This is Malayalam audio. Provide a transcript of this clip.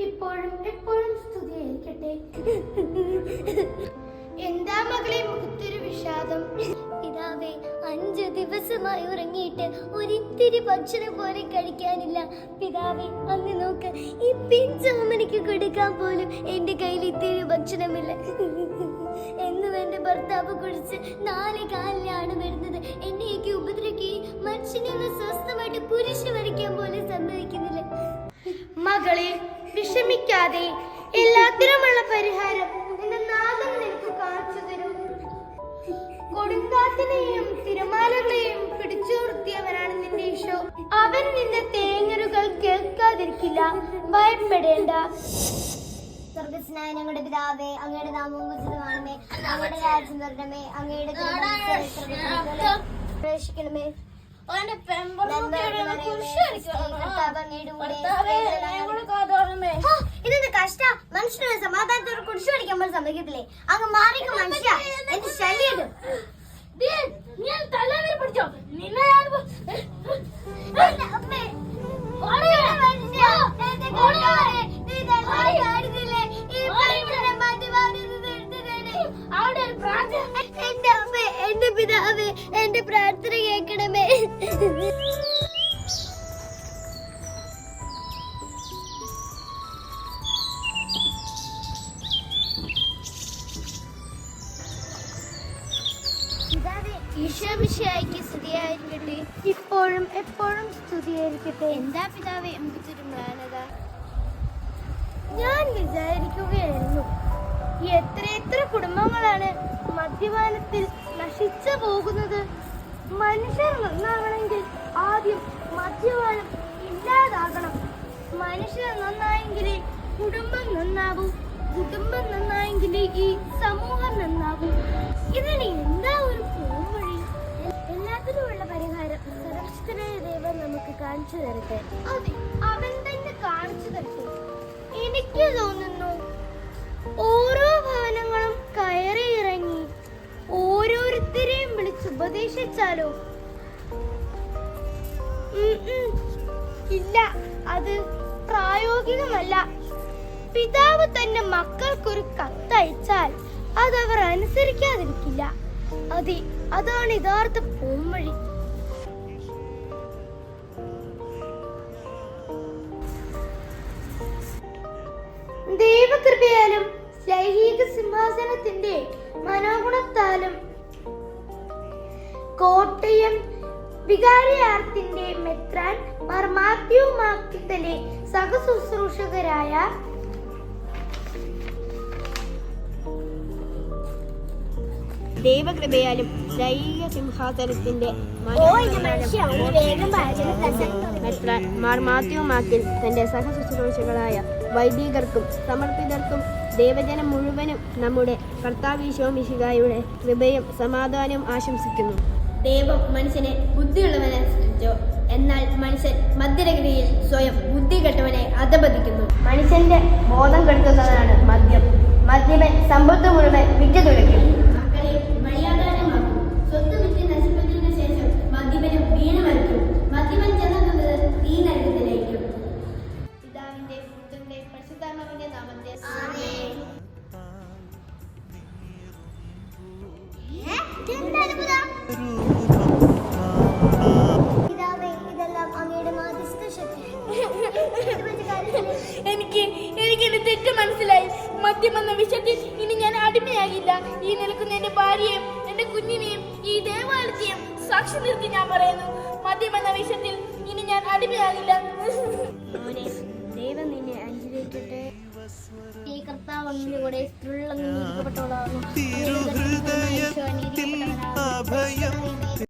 ഇപ്പോഴും എപ്പോഴും സ്തുതിയായിരിക്കട്ടെ. എന്താ മകളെ മുഖത്തൊരു വിഷാദം? പിതാവേ, 5 ദിവസമായി ഉറങ്ങിയിട്ട് ഒരിത്തിരി ഭക്ഷണം പോലും കഴിക്കാനില്ല. പിതാവേ, അങ്ങ് നോക്ക്, ഈ പിഞ്ചോമനിക്ക് കൊടുക്കാൻ പോലും എന്റെ കയ്യിൽ ഇത്തിരി ഭക്ഷണമില്ല. എന്നും എന്റെ ഭർത്താവ് കുടിച്ച് 4 കാലിലാണ് വരുന്നത്. എന്നെയൊക്കെ ഉപദ്രവിക്കുകയും മനുഷ്യനെ ഒന്ന് സ്വസ്ഥമായിട്ട് കുരിശ് വരയ്ക്കാൻ പോലും സമ്മതിക്കുന്നില്ല. മകളെ വിഷമിക്കാതെ, എല്ലാത്തിനുമുള്ള പരിഹാരം നിന്റെ നാഥൻ നിനക്ക് കാണിച്ചു തരും. കൊടുങ്കാറ്റിനെയും തിരമാലകളെയും പിടിച്ചു നിർത്തിയവനാണ് നിന്റെ ഈശോ. അവൻ നിന്റെ തേങ്ങലുകൾ കേൾക്കാതിരിക്കില്ല. ഭയപ്പെടേണ്ട. സ്വർഗസ്നായ ഞങ്ങളുടെ പിതാവേ, അങ്ങയുടെ നാമം ഉചിതമാണമേ, അങ്ങയുടെ രാജ്യം വരണമേ, അങ്ങയുടെ പ്രവേശിക്കണമേ. ഇതെന്ത് കഷ്ട! മനുഷ്യന് സമാധാനത്തോടെ കുരിശ് പഠിക്കാൻ പോലും സമ്മതിക്കത്തില്ലേ? അങ്ങ് മാറിക്ക് മനുഷ്യ, എന്റെ ശല്യം. എന്റെ പിതാവേ, എന്റെ പ്രാർത്ഥന കേൾക്കണമേ. ഈശോമിശിഹായ്ക്ക് സ്തുതിയായിരിക്കട്ടെ. ഇപ്പോഴും എപ്പോഴും സ്തുതിയായിരിക്കട്ടെ. എന്താ പിതാവേ നമുക്കൊരു മ്ലാനത? ഞാൻ വിചാരിക്കുകയായിരുന്നു, എത്ര കുടുംബങ്ങളാണ് മദ്യപാനത്തിൽ നശിച്ചു പോകുന്നത്. മനുഷ്യർ നന്നാകണമെങ്കിൽ ആദ്യം മദ്യപാനം ഇല്ലാതാകണം. മനുഷ്യർ നന്നായെങ്കിലേ കുടുംബം നന്നാവൂ, കുടുംബം നന്നായെങ്കിലേ ഈ സമൂഹം നന്നാവൂ. ഇതിന് എന്താ ഒരു പോംവഴി? എല്ലാത്തിനുമുള്ള പരിഹാരം സർവശക്തനായ ദൈവം നമുക്ക് കാണിച്ചു തരട്ടെ. അതെ, അവൻ തന്നെ കാണിച്ചു തരട്ടെ. എനിക്ക് തോന്നുന്നു, ഓരോ ഭവനങ്ങളും കയറി ഇറങ്ങി ഓരോരുത്തരെയും വിളിച്ചുപദേശിച്ചാലോ? ഇല്ല, അത് പ്രായോഗികമല്ല. പിതാവ് തന്നെ മക്കൾക്കൊരു കത്തയച്ചാൽ അതവർ അനുസരിക്കാതിരിക്കില്ല. അതെ, അതാണ് യഥാർത്ഥ പോംവഴി. ദൈവകൃപയാലും ലൈംഗിക സിംഹാസനത്തിന്റെ മനോഗുണത്താലും കോട്ടയം വികാരിയാർത്തിന്റെ മെത്രാൻ മാർ മാത്യു മാക്കിത്തലെ സഹശുശ്രൂഷകരായ ദൈവകൃപയാലും ലൈംഗിക സിംഹാസനത്തിന്റെ മെത്രാൻ മാർ മാത്യു മാക്കിൽ തന്റെ സഹശുശ്രൂഷകളായ വൈദികർക്കും സമർപ്പിതർക്കും ദൈവജനം മുഴുവനും നമ്മുടെ കർത്താവീശോ മിശിഹായുടെ കൃപയും സമാധാനവും ആശംസിക്കുന്നു. ദൈവം മനുഷ്യനെ ബുദ്ധിയുള്ളവനെ സൃഷ്ടിച്ചു, എന്നാൽ മനുഷ്യൻ മദ്യലഹരിയിൽ സ്വയം ബുദ്ധി കെട്ടവനെ അധപതിക്കുന്നു. മനുഷ്യന്റെ ബോധം കെടുത്തുന്നതാണ് മദ്യം. മദ്യപൻ സമ്പത്ത് മുഴുവൻ വിറ്റ് തുലയ്ക്കും. മക്കളെ മര്യാദാനമാക്കും. സ്വത്ത് വിറ്റ് നശിപ്പിച്ചതിനു ശേഷം മദ്യപനും വീണ് മരിക്കും. മദ്യപൻ ചെന്നെത്തുന്നത് ഈ നരകത്തിലേക്കും. പിതാവിന്റെ പുത്രന്റെ പരിശുദ്ധാത്മാവിന്റെ നാമത്തിൽ ആമേൻ. എനിക്ക് എന്റെ തെറ്റ് മനസ്സിലായി. മദ്യം എന്ന വിഷയത്തിൽ ഇനി ഞാൻ അടിമയാകില്ല. ഈ നിൽക്കുന്ന എന്റെ ഭാര്യയെയും എന്റെ കുഞ്ഞിനെയും ഈ ദേവാലയത്തെയും സാക്ഷി നിർത്തി ഞാൻ പറയുന്നു, മദ്യം എന്ന വിഷയത്തിൽ ഇനി ഞാൻ അടിമയാകില്ല. ദൈവം നിന്നെ അനുഗ്രഹിക്കട്ടെ. ഈ കർത്താവ് കൂടെ തിരുഹൃദയത്തിൽ അഭയം